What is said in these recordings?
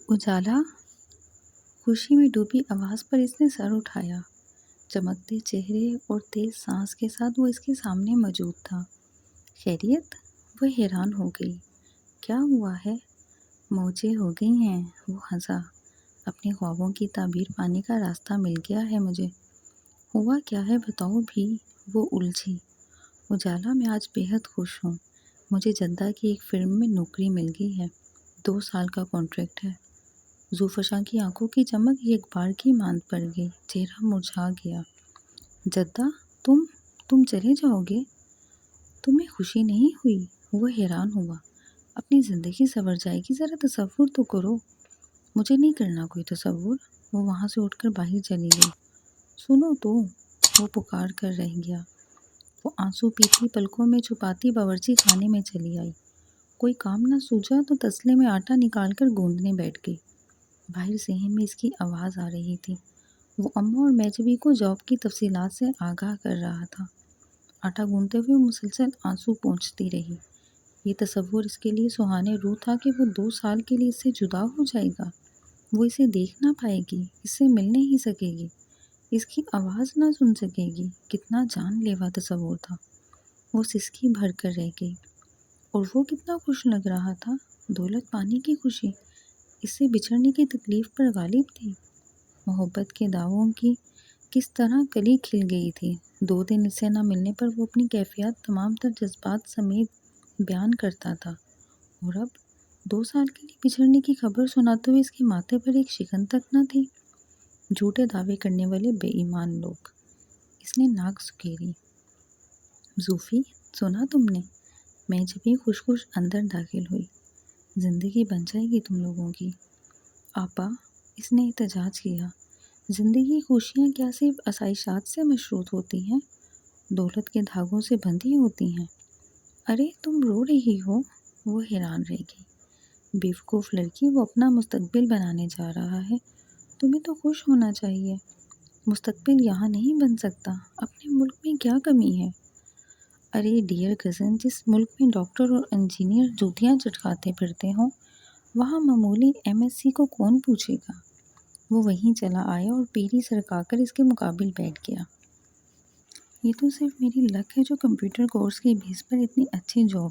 اجالا خوشی میں ڈوبی آواز پر اس نے سر اٹھایا۔ چمکتے چہرے اور تیز سانس کے ساتھ وہ اس کے سامنے موجود تھا۔ خیریت؟ وہ حیران ہو گئی۔ کیا ہوا ہے؟ موجیں ہو گئی ہیں، وہ ہنسا۔ اپنے خوابوں کی تعبیر پانے کا راستہ مل گیا ہے مجھے۔ ہوا کیا ہے بتاؤ بھی، وہ الجھی۔ اجالا میں آج بے حد خوش ہوں۔ مجھے جدہ کی ایک فرم میں نوکری مل گئی ہے۔ 2 سال کا کانٹریکٹ ہے۔ زوفشاں کی آنکھوں کی چمک ایک بار کی ماند پڑ گئی، چہرہ مرجھا گیا۔ جدہ، تم چلے جاؤ گے؟ تمہیں خوشی نہیں ہوئی؟ وہ حیران ہوا۔ اپنی زندگی سنور جائے گی، ذرا تصور تو کرو۔ مجھے نہیں کرنا کوئی تصور۔ وہ وہاں سے اٹھ کر باہر چلی گئی۔ سنو تو، وہ پکار کر رہ گیا۔ وہ آنسو پیتی پلکوں میں چھپاتی باورچی خانے میں چلی آئی۔ کوئی کام نہ سوچا تو تسلے میں آٹا نکال کر گوندنے بیٹھ گئی۔ باہر صحن میں اس کی آواز آ رہی تھی۔ وہ اماں اور میجبی کو جاب کی تفصیلات سے آگاہ کر رہا تھا۔ آٹا گوندتے ہوئے مسلسل آنسو پونچھتی رہی۔ یہ تصور اس کے لیے سہانے روح تھا کہ وہ 2 سال کے لیے اس سے جدا ہو جائے گا۔ وہ اسے دیکھ نہ پائے گی، اس سے مل نہیں سکے گی، اس کی آواز نہ سن سکے گی۔ کتنا جان لیوا تصور تھا۔ وہ سسکی بھر کر رہ گئی۔ اور وہ کتنا خوش لگ رہا تھا۔ دولت پانے کی خوشی اس سے بچھڑنے کی تکلیف پر غالب تھی۔ محبت کے دعووں کی کس طرح کلی کھل گئی تھی۔ 2 دن اس سے نہ ملنے پر وہ اپنی کیفیات تمام تر جذبات سمیت بیان کرتا تھا، اور اب 2 سال کے لیے بچھڑنے کی خبر سناتے ہوئے اس کے ماتھے پر ایک شکن تک نہ تھی۔ جھوٹے دعوے کرنے والے بے ایمان لوگ۔ اس نے ناک سکیڑی۔ زوفی، سنا تم نے؟ میں جب بھی خوش اندر داخل ہوئی۔ زندگی بن جائے گی تم لوگوں کی۔ آپا، اس نے احتجاج کیا۔ زندگی خوشیاں کیا صرف آسائشات سے مشروط ہوتی ہیں؟ دولت کے دھاگوں سے بندھی ہوتی ہیں؟ ارے تم رو رہی ہو؟ وہ حیران رہ گئی۔ بیوقوف لڑکی، وہ اپنا مستقبل بنانے جا رہا ہے، تمہیں تو خوش ہونا چاہیے۔ مستقبل یہاں نہیں بن سکتا، اپنے ملک میں کیا کمی ہے؟ ارے ڈیئر کزن، جس ملک میں ڈاکٹر اور انجینئر جوتیاں چٹکاتے پھرتے ہوں، وہاں معمولی MSc کو کون پوچھے گا؟ وہ وہیں چلا آیا اور پیری سرکا کر اس کے مقابل بیٹھ گیا۔ یہ تو صرف میری لک ہے جو کمپیوٹر کورس کی بیس پر اتنی اچھی جاب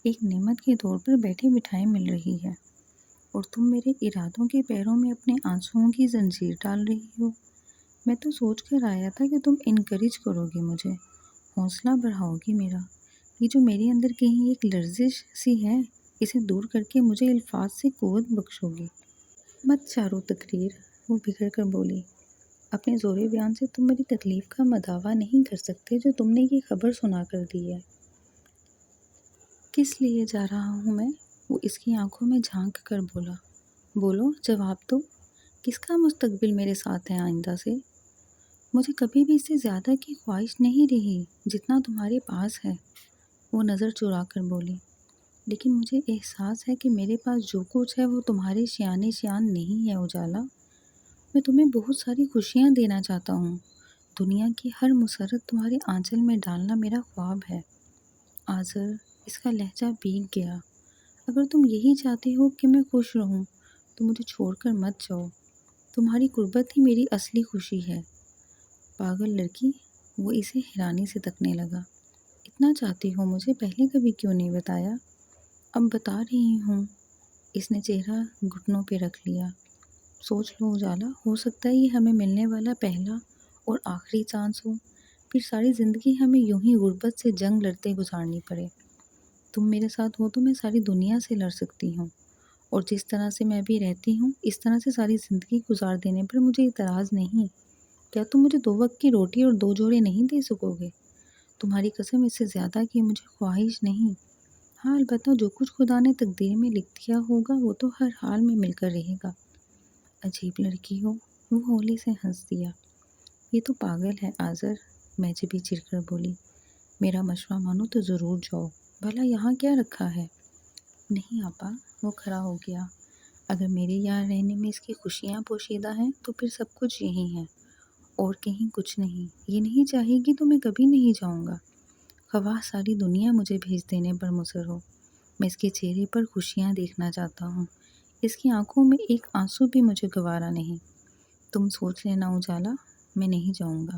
ایک نعمت کے طور پر بیٹھے بٹھائے مل رہی ہے، اور تم میرے ارادوں کے پیروں میں اپنے آنسوؤں کی زنجیر ڈال رہی ہو۔ میں تو سوچ کر آیا تھا کہ تم انکریج کرو گے مجھے، حوصلہ بڑھاؤ گی میرا۔ یہ جو میرے اندر کہیں ایک لرزش سی ہے، اسے دور کر کے مجھے الفاظ سے قوت بخشو گی۔ مت چارو تقریر، وہ بگڑ کر بولی۔ اپنے زور بیان سے تم میری تکلیف کا مداوا نہیں کر سکتے جو تم نے یہ خبر سنا کر دی ہے۔ کس لیے جا رہا ہوں میں؟ وہ اس کی آنکھوں میں جھانک کر بولا۔ بولو، جواب دو۔ کس کا مستقبل میرے ساتھ ہے آئندہ سے؟ مجھے کبھی بھی اس سے زیادہ کی خواہش نہیں رہی جتنا تمہارے پاس ہے، وہ نظر چرا کر بولی۔ لیکن مجھے احساس ہے کہ میرے پاس جو کچھ ہے وہ تمہارے شان نہیں ہے اجالا۔ میں تمہیں بہت ساری خوشیاں دینا چاہتا ہوں۔ دنیا کی ہر مسرت تمہارے آنچل میں ڈالنا میرا خواب ہے۔ آذر، اس کا لہجہ بھیگ گیا۔ اگر تم یہی چاہتے ہو کہ میں خوش رہوں تو مجھے چھوڑ کر مت جاؤ۔ تمہاری قربت ہی میری اصلی خوشی ہے۔ پاگل لڑکی، وہ اسے حیرانی سے تکنے لگا۔ اتنا چاہتی ہو مجھے، پہلے کبھی کیوں نہیں بتایا؟ اب بتا رہی ہوں۔ اس نے چہرہ گھٹنوں پہ رکھ لیا۔ سوچ لو اجالا، ہو سکتا ہے یہ ہمیں ملنے والا پہلا اور آخری چانس ہو، پھر ساری زندگی ہمیں یوں ہی غربت سے جنگ لڑتے گزارنی پڑے۔ تم میرے ساتھ ہو تو میں ساری دنیا سے لڑ سکتی ہوں، اور جس طرح سے میں ابھی رہتی ہوں اس طرح سے ساری زندگی گزار دینے پر مجھے اعتراض نہیں۔ کیا تم مجھے 2 وقت کی روٹی اور 2 جوڑے نہیں دے سکو گے؟ تمہاری قسم، اس سے زیادہ کی مجھے خواہش نہیں۔ ہاں البتہ جو کچھ خدا نے تقدیر میں لکھ دیا ہوگا وہ تو ہر حال میں مل کر رہے گا۔ عجیب لڑکی ہو، وہ ہولی سے ہنس دیا۔ یہ تو پاگل ہے آذر، میں بھی چڑ کر بولی۔ میرا مشورہ مانو تو ضرور جاؤ، بھلا یہاں کیا رکھا ہے؟ نہیں آپا، وہ کھڑا ہو گیا۔ اگر میرے یہاں رہنے میں اس کی خوشیاں پوشیدہ ہیں تو پھر سب کچھ یہی ہے، اور کہیں کچھ نہیں۔ یہ نہیں چاہے گی تو میں کبھی نہیں جاؤں گا، خواہ ساری دنیا مجھے بھیج دینے پر مصر ہو۔ میں اس کے چہرے پر خوشیاں دیکھنا چاہتا ہوں، اس کی آنکھوں میں ایک آنسو بھی مجھے گوارا نہیں۔ تم سوچ لینا اجالا، میں نہیں جاؤں گا،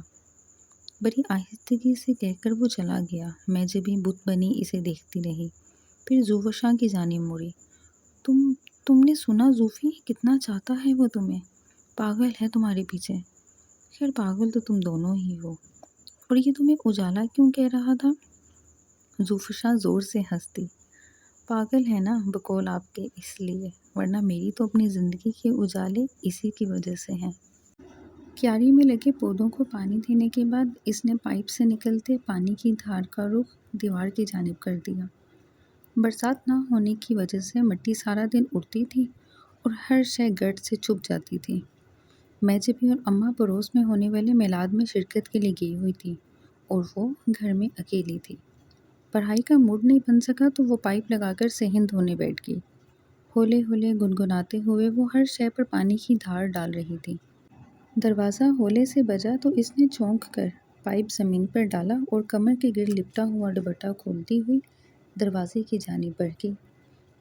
بڑی آہستگی سے کہہ کر وہ چلا گیا۔ میں جبھی بت بنی اسے دیکھتی رہی، پھر زوفشاں کی جانب مڑی۔ تم نے سنا زوفی کتنا چاہتا ہے وہ تمہیں، پاگل ہے تمہارے پیچھے۔ خیر پاگل تو تم دونوں ہی ہو، اور یہ تمہیں اجالا کیوں کہہ رہا تھا؟ زوفشاں زور سے ہنستی۔ پاگل ہے نا بقول آپ کے اس لیے، ورنہ میری تو اپنی زندگی کے اجالے اسی کی وجہ سے ہیں۔ کیاری میں لگے پودوں کو پانی دینے کے بعد اس نے پائپ سے نکلتے پانی کی دھار کا رخ دیوار کی جانب کر دیا۔ برسات نہ ہونے کی وجہ سے مٹی سارا دن اڑتی تھی اور ہر شے گرد سے چھپ جاتی تھی۔ میں جبھی اور اماں پڑوس میں ہونے والے میلاد میں شرکت کے لیے گئی ہوئی تھی اور وہ گھر میں اکیلی تھی۔ پڑھائی کا موڈ نہیں بن سکا تو وہ پائپ لگا کر صحن دھونے بیٹھ گئی۔ ہولے ہولے گنگناتے ہوئے وہ ہر شے پر پانی کی دھار ڈال رہی تھی۔ دروازہ ہولے سے بجا تو اس نے چونک کر پائپ زمین پر ڈالا اور کمر کے گرد لپٹا ہوا دوپٹہ کھولتی ہوئی دروازے کی جانب بڑھ گئی۔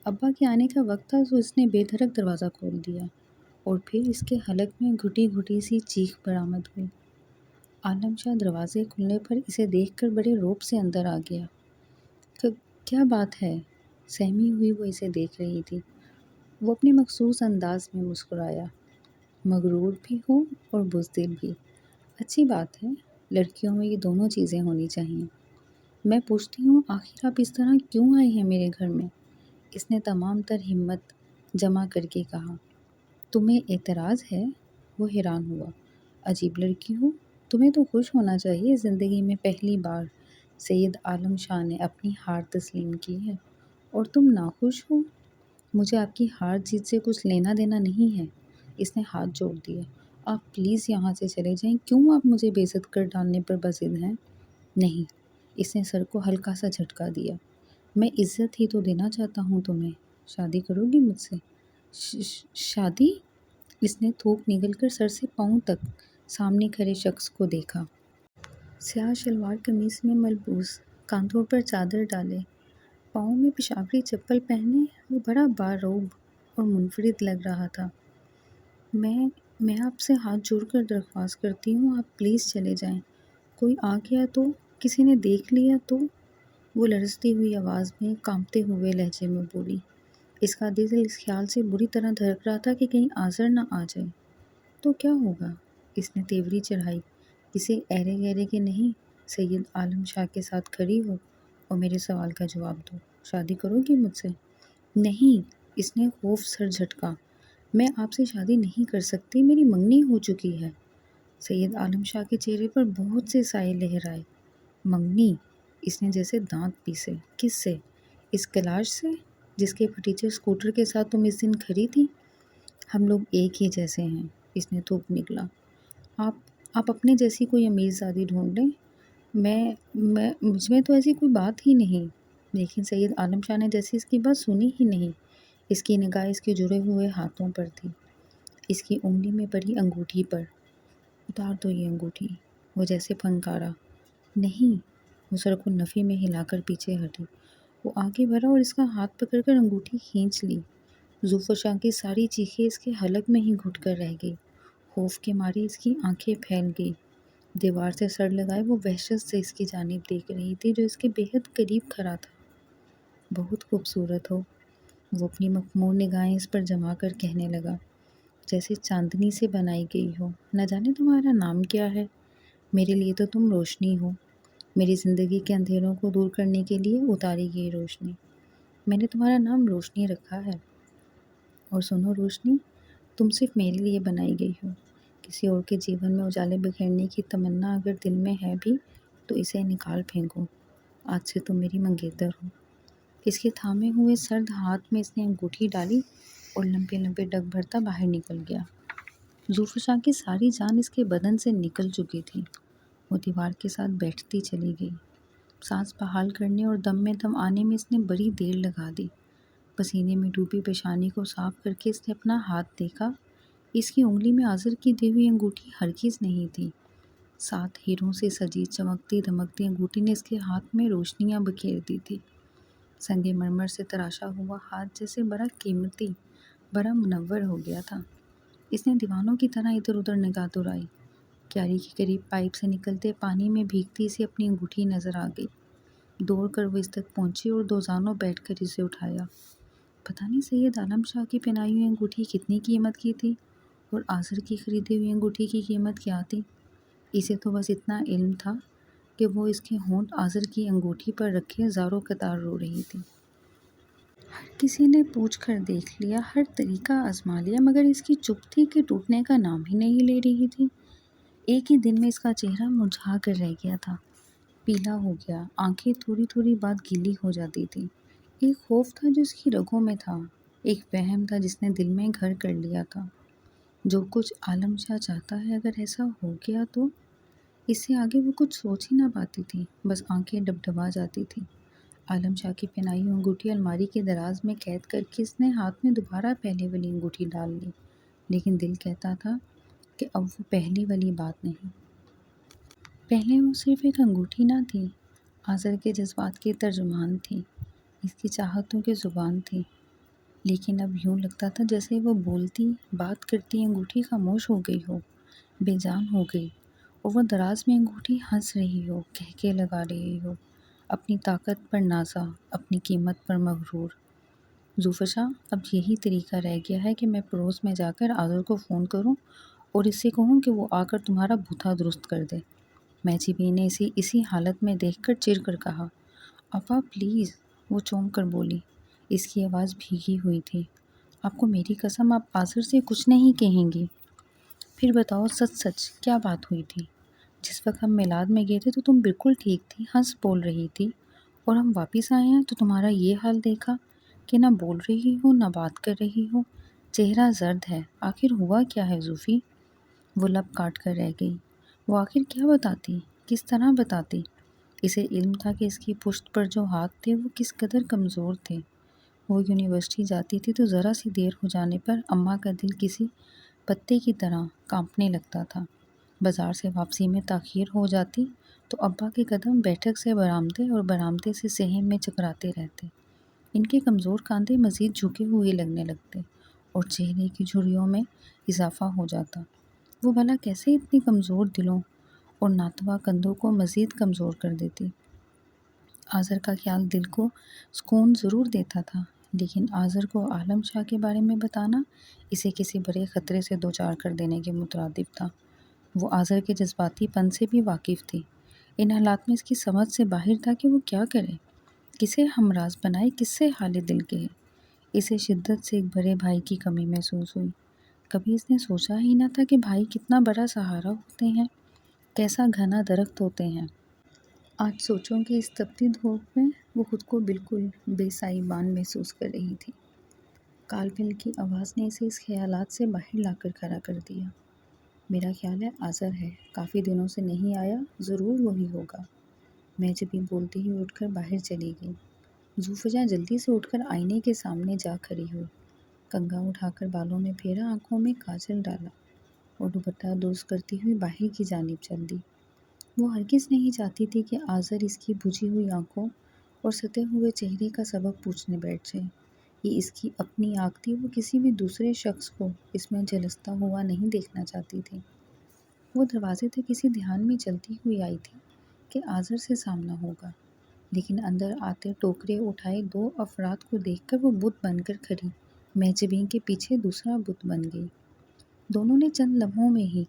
ابا کے آنے کا وقت تھا تو اس نے بے دھڑک دروازہ کھول دیا اور پھر اس کے حلق میں گھٹی گھٹی سی چیخ برآمد ہوئی۔ عالم شاہ دروازے کھلنے پر اسے دیکھ کر بڑے رعب سے اندر آ گیا۔ کیا بات ہے؟ سہمی ہوئی وہ اسے دیکھ رہی تھی۔ وہ اپنے مخصوص انداز میں مسکرایا۔ مغرور بھی ہوں اور بزدل بھی، اچھی بات ہے، لڑکیوں میں یہ دونوں چیزیں ہونی چاہیے۔ میں پوچھتی ہوں آخر آپ اس طرح کیوں آئے ہیں میرے گھر میں؟ اس نے تمام تر ہمت جمع کر کے کہا۔ تمہیں اعتراض ہے؟ وہ حیران ہوا۔ عجیب لڑکی ہو، تمہیں تو خوش ہونا چاہیے، زندگی میں پہلی بار سید عالم شاہ نے اپنی ہار تسلیم کی ہے اور تم ناخوش ہو۔ مجھے آپ کی ہار جیت سے کچھ لینا دینا نہیں ہے۔ اس نے ہاتھ جوڑ دیے۔ آپ پلیز یہاں سے چلے جائیں، کیوں آپ مجھے بے عزت کر ڈالنے پر بضد ہیں؟ نہیں، اس نے سر کو ہلکا سا جھٹکا دیا۔ میں عزت ہی تو دینا چاہتا ہوں تمہیں، شادی کرو گی مجھ سے؟ شادی؟ اس نے تھوک نگل کر سر سے پاؤں تک سامنے کھڑے شخص کو دیکھا۔ سیاہ شلوار قمیص میں ملبوس، کاندھوں پر چادر ڈالے، پاؤں میں پشاوری چپل پہنے وہ بڑا باروب اور منفرد لگ رہا تھا۔ میں آپ سے ہاتھ جوڑ کر درخواست کرتی ہوں، آپ پلیز چلے جائیں۔ کوئی آ گیا تو، کسی نے دیکھ لیا تو؟ وہ لرزتی ہوئی آواز میں، کانپتے ہوئے لہجے میں بولی۔ اس کا دل اس خیال سے بری طرح دھڑک رہا تھا کہ کہیں آزر نہ آ جائے۔ تو کیا ہوگا؟ اس نے تیوری چڑھائی۔ اسے ایرے گہرے کے نہیں، سید عالم شاہ کے ساتھ کھڑی ہو اور میرے سوال کا جواب دو، شادی کرو گی مجھ سے؟ نہیں، اس نے خوف سر جھٹکا، میں آپ سے شادی نہیں کر سکتی، میری منگنی ہو چکی ہے۔ سید عالم شاہ کے چہرے پر بہت سے سائے لہرائے۔ منگنی؟ اس نے جیسے دانت پیسے۔ کس سے؟ اس کلاش سے جس کے پھٹیچر اسکوٹر کے ساتھ تم اس دن کھڑی تھی؟ ہم لوگ ایک ہی جیسے ہیں، اس نے تھوک نکلا۔ آپ اپنے جیسی کوئی امیر زادی ڈھونڈ لیں، مجھ میں تو ایسی کوئی بات ہی نہیں۔ لیکن سید عالم شاہ نے جیسے اس کی بات سنی ہی نہیں۔ اس کی نگاہ اس کے جڑے ہوئے ہاتھوں پر تھی، اس کی انگلی میں پڑی انگوٹھی پر۔ اتار دو یہ انگوٹھی، وہ جیسے پھنکارا۔ نہیں، وہ سر کو نفی میں ہلا کر پیچھے ہٹی۔ وہ آگے بڑھا اور اس کا ہاتھ پکڑ کر انگوٹھی کھینچ لی۔ زوفشاں کی ساری چیخیں اس کے حلق میں ہی گھٹ کر رہ گئی۔ خوف کے مارے اس کی آنکھیں پھیل گئی۔ دیوار سے سر لگائے وہ وحشت سے اس کی جانب دیکھ رہی تھی جو اس کے بے حد قریب کھڑا تھا۔ بہت خوبصورت ہو، وہ اپنی مخمور نگاہیں اس پر جما کر کہنے لگا، جیسے چاندنی سے بنائی گئی ہو۔ نہ جانے تمہارا نام کیا ہے؟ میرے لیے تو تم روشنی ہو، میری زندگی کے اندھیروں کو دور کرنے کے لیے اتاری گئی روشنی۔ میں نے تمہارا نام روشنی رکھا ہے۔ اور سنو روشنی، تم صرف میرے لیے بنائی گئی ہو۔ کسی اور کے جیون میں اجالے بکھیرنے کی تمنا اگر دل میں ہے بھی تو اسے نکال پھینکو۔ آج سے تم میری منگیتر ہو۔ اس کے تھامے ہوئے سرد ہاتھ میں اس نے انگوٹھی ڈالی اور لمبے لمبے ڈگ بھرتا باہر نکل گیا۔ زوفشاں کی ساری جان اس کے بدن سے نکل چکی تھی۔ وہ دیوار کے ساتھ بیٹھتی چلی گئی۔ سانس بحال کرنے اور دم میں دم آنے میں اس نے بڑی دیر لگا دی۔ پسینے میں ڈوبی پیشانی کو صاف کر کے اس نے اپنا ہاتھ دیکھا۔ اس کی انگلی میں آزر کی دی ہوئی انگوٹھی ہرگز نہیں تھی۔ 7 ہیروں سے سجی چمکتی دمکتی انگوٹھی نے اس کے ہاتھ میں روشنیاں بکھیر دی تھی۔ سنگ مرمر سے تراشا ہوا ہاتھ جیسے بڑا قیمتی، بڑا منور ہو گیا تھا۔ اس نے دیوانوں کی طرح ادھر ادھر نگاہ دوڑائی۔ کیاری کے قریب پائپ سے نکلتے پانی میں بھیگتی اسے اپنی انگوٹھی نظر آ گئی۔ دوڑ کر وہ اس تک پہنچی اور دوزانوں بیٹھ کر اسے اٹھایا۔ پتہ نہیں سید عالم شاہ کی پہنائی ہوئی انگوٹھی کتنی قیمت کی تھی اور آزر کی خریدی ہوئی انگوٹھی کی قیمت کیا تھی۔ اسے تو بس اتنا علم تھا کہ وہ اس کے ہونٹ آزر کی انگوٹھی پر رکھے زاروں قطار رو رہی تھی۔ ہر کسی نے پوچھ کر دیکھ لیا، ہر طریقہ آزما لیا، مگر اس کی چپ تھی کہ ٹوٹنے کا نام ہی نہیں لے رہی تھی۔ ایک ہی دن میں اس کا چہرہ مرجھا کر رہ گیا تھا، پیلا ہو گیا، آنکھیں تھوڑی تھوڑی بات گیلی ہو جاتی تھی۔ ایک خوف تھا جو اس کی رگوں میں تھا، ایک وہم تھا جس نے دل میں گھر کر لیا تھا۔ جو کچھ عالم شاہ چاہتا ہے اگر ایسا ہو گیا تو؟ اس سے آگے وہ کچھ سوچ ہی نہ پاتی تھی، بس آنکھیں ڈبڈبا جاتی تھی۔ عالم شاہ کی پہنائی ہوئی انگوٹھی الماری کے دراز میں قید کر کے اس نے ہاتھ میں دوبارہ پہلے والی انگوٹھی ڈال لی، لیکن دل کہتا تھا کہ اب وہ پہلی والی بات نہیں۔ پہلے وہ صرف ایک انگوٹھی نہ تھی، آزر کے جذبات کی ترجمان تھی، اس کی چاہتوں کی زبان تھی۔ لیکن اب یوں لگتا تھا جیسے وہ بولتی، بات کرتی انگوٹھی خاموش ہو گئی ہو، بے جان ہو گئی، اور وہ دراز میں انگوٹھی ہنس رہی ہو، کہکے لگا رہی ہو، اپنی طاقت پر نازا، اپنی قیمت پر مغرور۔ ظفر شاہ، اب یہی طریقہ رہ گیا ہے کہ میں پڑوس میں جا کر آزر کو فون کروں اور اس سے کہوں کہ وہ آ کر تمہارا بوتھا درست کر دے۔ میچی بی نے اسے اسی حالت میں دیکھ کر چڑ کر کہا۔ آپا پلیز، وہ چونک کر بولی، اس کی آواز بھیگی ہوئی تھی۔ آپ کو میری قسم آپ آزر سے کچھ نہیں کہیں گی؟ پھر بتاؤ سچ سچ کیا بات ہوئی تھی؟ جس وقت ہم میلاد میں گئے تھے تو تم بالکل ٹھیک تھی، ہنس بول رہی تھی، اور ہم واپس آئے ہیں تو تمہارا یہ حال دیکھا کہ نہ بول رہی ہو نہ بات کر رہی ہو، چہرہ زرد ہے، آخر ہوا کیا ہے زوفی؟ وہ لب کاٹ کر رہ گئی۔ وہ آخر کیا بتاتی، کس طرح بتاتی؟ اسے علم تھا کہ اس کی پشت پر جو ہاتھ تھے وہ کس قدر کمزور تھے۔ وہ یونیورسٹی جاتی تھی تو ذرا سی دیر ہو جانے پر اماں کا دل کسی پتے کی طرح کانپنے لگتا تھا۔ بازار سے واپسی میں تاخیر ہو جاتی تو ابا کے قدم بیٹھک سے برآمدے اور برآمدے سے صحن میں چکراتے رہتے۔ ان کے کمزور کاندھے مزید جھکے ہوئے لگنے لگتے اور چہرے کی جھریوں میں اضافہ ہو جاتا۔ وہ بھلا کیسے اتنی کمزور دلوں اور ناتواں کندھوں کو مزید کمزور کر دیتی؟ آزر کا خیال دل کو سکون ضرور دیتا تھا، لیکن آزر کو عالم شاہ کے بارے میں بتانا اسے کسی بڑے خطرے سے دوچار کر دینے کے مترادف تھا۔ وہ آزر کے جذباتی پن سے بھی واقف تھی۔ ان حالات میں اس کی سمجھ سے باہر تھا کہ وہ کیا کرے، کسے ہمراز بنائے، کس سے حال دل کہے۔ اسے شدت سے ایک بڑے بھائی کی کمی محسوس ہوئی۔ کبھی اس نے سوچا ہی نہ تھا کہ بھائی کتنا بڑا سہارا ہوتے ہیں، کیسا گھنا درخت ہوتے ہیں۔ آج سوچوں کہ اس تپتی دھوپ میں وہ خود کو بالکل بے سائبان محسوس کر رہی تھی۔ کال بیل کی آواز نے اسے اس خیالات سے باہر لا کر کھڑا کر دیا۔ میرا خیال ہے آزر ہے، کافی دنوں سے نہیں آیا، ضرور وہی ہوگا۔ میں جب بھی بولتی ہی اٹھ کر باہر چلی گئی۔ زوفجا جلدی سے اٹھ کر آئینے کے سامنے جا کھڑی ہوئی، کنگھا اٹھا کر بالوں میں پھیرا، آنکھوں میں کاجل ڈالا اور دوپٹہ درست کرتی ہوئی باہر کی جانب چل دی۔ وہ ہرگز نہیں چاہتی تھی کہ آزر اس کی بجھی ہوئی آنکھوں اور ستے ہوئے چہرے کا سبب پوچھنے بیٹھ جائے۔ یہ اس کی اپنی آنکھ تھی، وہ کسی بھی دوسرے شخص کو اس میں جھلستا ہوا نہیں دیکھنا چاہتی تھی۔ وہ دروازے تک اسی دھیان میں چلتی ہوئی آئی تھی کہ آزر سے سامنا ہوگا، لیکن اندر آتے ٹوکرے اٹھائے دو افراد کو دیکھ کر وہ بت بن کر کھڑی میجبین کے پیچھے دوسرا بت بن گئی۔ دونوں نے چند لمحوں میں ہی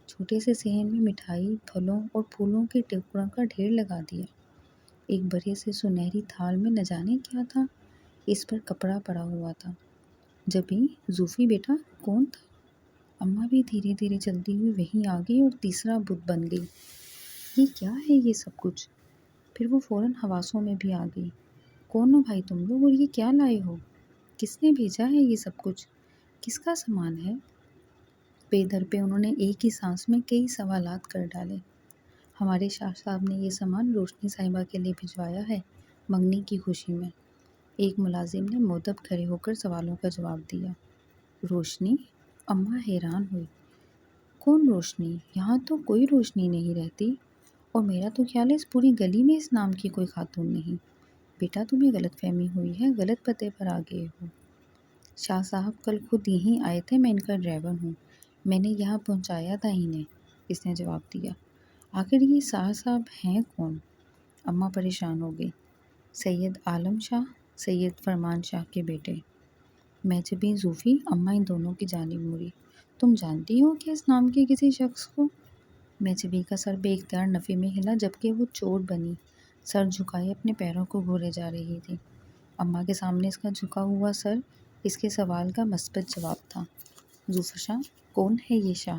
چھوٹے سے صحن میں مٹھائی، پھلوں اور پھولوں کے ٹکڑوں کا ڈھیر لگا دیا۔ ایک بڑے سے سنہری تھال میں نہ جانے کیا تھا، اس پر کپڑا پڑا ہوا تھا۔ جبیں زوفی بیٹا کون تھا؟ اماں بھی دھیرے دھیرے چلتی ہوئی وہیں آ گئی اور تیسرا بت بن گئی۔ یہ کیا ہے یہ سب کچھ؟ پھر وہ فوراً حواسوں میں بھی آ گئی۔ کون ہو بھائی تم لوگ اور یہ کیا لائے ہو؟ کس نے بھیجا ہے یہ سب کچھ؟ کس کا سامان ہے؟ پے در پہ انہوں نے ایک ہی سانس میں کئی سوالات کر ڈالے۔ ہمارے شاہ صاحب نے یہ سامان روشنی صاحبہ کے لیے بھجوایا ہے، منگنی کی خوشی میں۔ ایک ملازم نے مؤدب کھڑے ہو کر سوالوں کا جواب دیا۔ روشنی؟ اماں حیران ہوئی۔ کون روشنی؟ یہاں تو کوئی روشنی نہیں رہتی، اور میرا تو خیال ہے اس پوری گلی میں اس نام کی کوئی خاتون نہیں۔ بیٹا تمہیں غلط فہمی ہوئی ہے، غلط پتے پر آ گئے ہو۔ شاہ صاحب کل خود یہیں آئے تھے، میں ان کا ڈرائیور ہوں، میں نے یہاں پہنچایا تھا انہیں، اس نے جواب دیا۔ آخر یہ شاہ صاحب ہیں کون؟ اماں پریشان ہو گئی۔ سید عالم شاہ، سید فرمان شاہ کے بیٹے۔ محجبین صوفی اماں ان دونوں کی جانب مڑی۔ تم جانتی ہو کہ اس نام کے کسی شخص کو؟ محجبی کا سر بے اختیار نفی میں ہلا، جبکہ وہ چوٹ بنی سر جھکائے اپنے پیروں کو گھورے جا رہی تھی۔ اماں کے سامنے اس کا جھکا ہوا سر اس کے سوال کا مثبت جواب تھا۔ ظفر شاہ، کون ہے یہ شاہ؟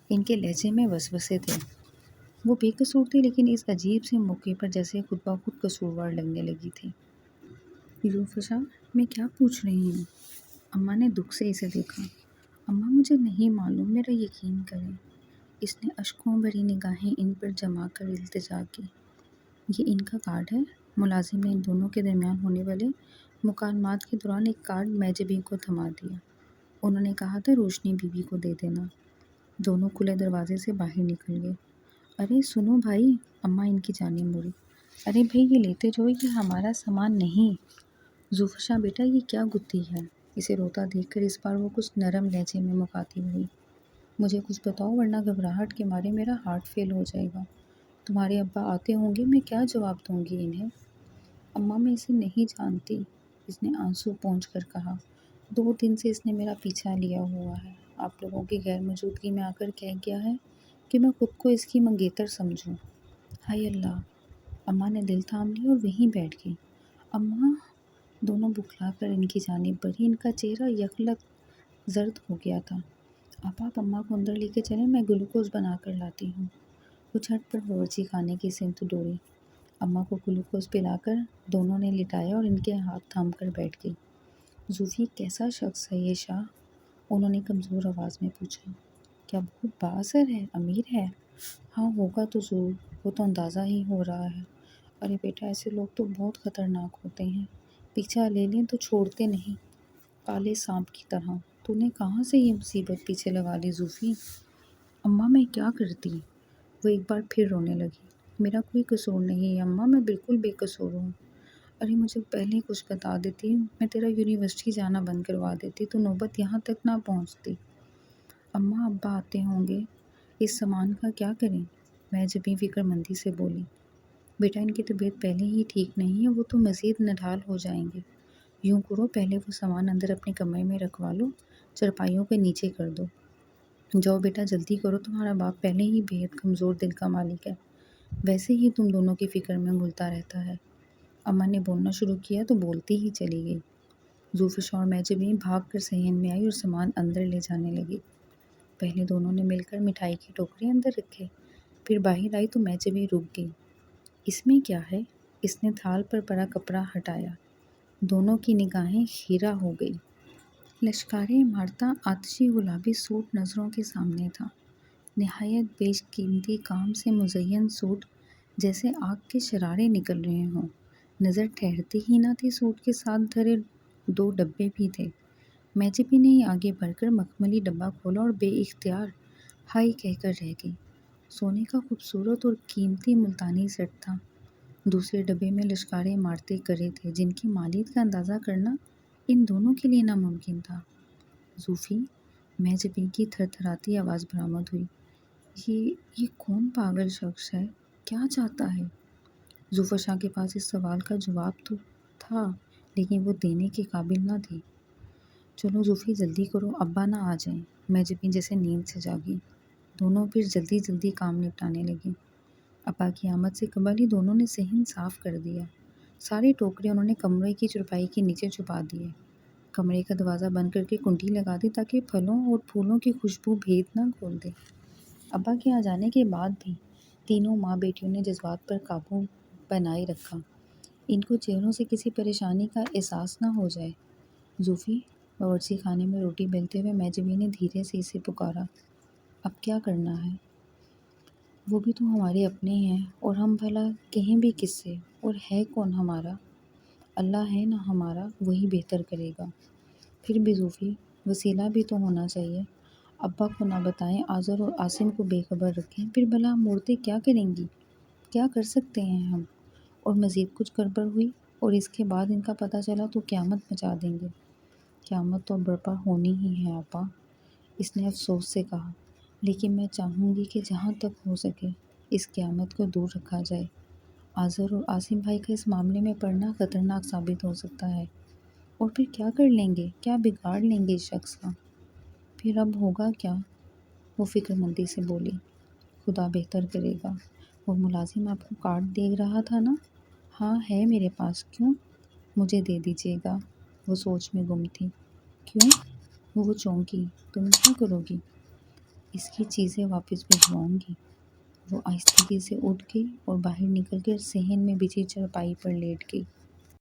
ان کے لہجے میں وسوسے تھے۔ وہ بے قصور تھی، لیکن اس عجیب سے موقع پر جیسے خود بخود قصوروار لگنے لگی تھی۔ ظفر شاہ، میں کیا پوچھ رہی ہوں؟ اماں نے دکھ سے اسے دیکھا۔ اماں مجھے نہیں معلوم، میرا یقین کریں۔ اس نے اشکوں بھری نگاہیں ان پر جما کر التجا کی۔ یہ ان کا کارڈ ہے؟ ملازم نے ان دونوں کے درمیان ہونے والے مکالمات کے دوران ایک کارڈ محجبی کو تھما دیا۔ انہوں نے کہا تھا روشنی بی بی کو دے دینا۔ دونوں کھلے دروازے سے باہر نکل گئے۔ ارے سنو بھائی، اماں ان کی جانب مڑی۔ ارے بھائی یہ لیتے جاؤ، یہ ہمارا سامان نہیں۔ ظفر شاہ بیٹا یہ کیا گتھی ہے؟ اسے روتا دیکھ کر اس بار وہ کچھ نرم لہجے میں مخاطب ہوئی۔ مجھے کچھ بتاؤ ورنہ گھبراہٹ کے مارے میرا ہارٹ فیل ہو جائے گا۔ تمہارے ابا آتے ہوں گے، میں کیا جواب دوں گی انہیں؟ اماں میں اسے نہیں جانتی، اس نے آنسو پونچھ کر کہا۔ 2 دن سے اس نے میرا پیچھا لیا ہوا ہے، آپ لوگوں کی غیر موجودگی میں آ کر کہہ گیا ہے کہ میں خود کو اس کی منگیتر سمجھوں۔ ہائے اللہ! اماں نے دل تھام لیا اور وہیں بیٹھ گئی۔ اماں! دونوں بکھلا کر ان کی جانب بڑھی، ان کا چہرہ یکلخت زرد ہو گیا تھا۔ اب آپ اماں کو اندر لے کے چلیں، میں گلوکوز بنا کر لاتی ہوں۔ وہ جھٹ پر باورچی خانے کی سمت دوڑی۔ اماں کو گلوکوز پلا کر دونوں نے لٹایا اور ان کے ہاتھ تھام کر بیٹھ گئی۔ صوفی کیسا شخص ہے یہ شاہ؟ انہوں نے کمزور آواز میں پوچھا۔ کیا بہت با اثر ہے، امیر ہے؟ ہاں ہوگا تو ضرور، وہ تو اندازہ ہی ہو رہا ہے۔ ارے بیٹا ایسے لوگ تو بہت خطرناک ہوتے ہیں، پیچھا لے لیں تو چھوڑتے نہیں، کالے سانپ کی طرح۔ تو نے کہاں سے یہ مصیبت پیچھے لگا لی صوفی؟ اماں میں کیا کرتی؟ وہ ایک بار پھر رونے لگی۔ میرا کوئی قصور نہیں ہے اماں، میں بالکل بے قصور ہوں۔ ارے مجھے پہلے کچھ بتا دیتی، میں تیرا یونیورسٹی جانا بند کروا دیتی تو نوبت یہاں تک نہ پہنچتی۔ اماں ابا آتے ہوں گے، اس سامان کا کیا کریں؟ میں جبیں فکر مندی سے بولی۔ بیٹا ان کی طبیعت پہلے ہی ٹھیک نہیں ہے، وہ تو مزید نڈھال ہو جائیں گے۔ یوں کرو پہلے وہ سامان اندر اپنے کمرے میں رکھوا لو، چرپائیوں کے نیچے کر دو۔ جاؤ بیٹا جلدی کرو، تمہارا باپ پہلے ہی بےحد کمزور دل کا مالک ہے، ویسے ہی تم دونوں کی فکر میں گھلتا رہتا ہے۔ اماں نے بولنا شروع کیا تو بولتی ہی چلی گئی۔ ظفر شاہ اور محجبین بھاگ کر صحن میں آئی اور سامان اندر لے جانے لگی۔ پہلے دونوں نے مل کر مٹھائی کی ٹوکرے اندر رکھے، پھر باہر آئی تو محجبین رک گئی۔ اس میں کیا ہے؟ اس نے تھال پر پڑا کپڑا ہٹایا۔ دونوں کی نگاہیں خیرہ ہو گئی۔ لشکار عمارتہ آتشی گلابی سوٹ نظروں کے سامنے تھا، نہایت بیش قیمتی کام سے مزین سوٹ، جیسے آگ کے شرارے نکل رہے ہوں۔ نظر ٹھہرتی ہی نہ تھی، سوٹ کے ساتھ دھرے 2 ڈبے بھی تھے۔ محجبی نے آگے بڑھ کر مخملی ڈبہ کھولا اور بے اختیار ہائی کہہ کر رہ گئی۔ سونے کا خوبصورت اور قیمتی ملتانی سیٹ تھا۔ دوسرے ڈبے میں لشکار عمارتیں کرے تھے، جن کی مالیت کا اندازہ کرنا ان دونوں کے لیے ناممکن تھا۔ صوفی، محجبین کی تھر تھراتی آواز برآمد ہوئی۔ یہ کون پاگل شخص ہے؟ کیا چاہتا ہے؟ ظفر شاہ کے پاس اس سوال کا جواب تو تھا، لیکن وہ دینے کے قابل نہ تھی۔ چلو صوفی جلدی کرو، ابا نہ آ جائیں۔ محجبین جیسے نیند سے جاگی۔ دونوں پھر جلدی جلدی کام نپٹانے لگی۔ ابا کی آمد سے قبل ہی دونوں نے صحن صاف کر دیا۔ سارے ٹوکرے انہوں نے کمرے کی چرپائی کے نیچے چھپا دیے۔ کمرے کا دروازہ بند کر کے کنڈی لگا دی تاکہ پھلوں اور پھولوں کی خوشبو بھید نہ کھول دے۔ ابا کے آ جانے کے بعد بھی تینوں ماں بیٹیوں نے جذبات پر قابو بنائے رکھا۔ ان کو چہروں سے کسی پریشانی کا احساس نہ ہو جائے۔ صوفی، باورچی خانے میں روٹی بیلتے ہوئے محجبی نے دھیرے سے اسے پکارا۔ اب کیا کرنا ہے؟ وہ بھی تو ہمارے اپنے ہیں، اور ہم بھلا کہیں بھی کس سے، اور ہے کون ہمارا؟ اللہ ہے نا ہمارا، وہی بہتر کرے گا۔ پھر بھی صوفی، وسیلہ بھی تو ہونا چاہیے۔ ابا کو نہ بتائیں، آذر اور عاصم کو بے خبر رکھیں، پھر بھلا ہم عورتیں کیا کریں گی؟ کیا کر سکتے ہیں ہم؟ اور مزید کچھ گڑبڑ ہوئی اور اس کے بعد ان کا پتہ چلا تو قیامت مچا دیں گے۔ قیامت تو برپا ہونی ہی ہے آپا، اس نے افسوس سے کہا، لیکن میں چاہوں گی کہ جہاں تک ہو سکے اس قیامت کو دور رکھا جائے۔ آذر اور عاصم بھائی کا اس معاملے میں پڑنا خطرناک ثابت ہو سکتا ہے، اور پھر کیا کر لیں گے، کیا بگاڑ لیں گے اس شخص کا؟ پھر اب ہوگا کیا؟ وہ فکر مندی سے بولی۔ خدا بہتر کرے گا۔ وہ ملازم آپ کو کارڈ دے رہا تھا نا؟ ہاں ہے میرے پاس، کیوں؟ مجھے دے دیجیے گا۔ وہ سوچ میں گم تھی۔ کیوں؟ وہ چونکی۔ تم کیا کرو گی؟ اس کی چیزیں واپس بھجواؤں گی۔ وہ آہستگی سے اٹھ گئی اور باہر نکل کر صحن میں بچھی چارپائی پر لیٹ گئی۔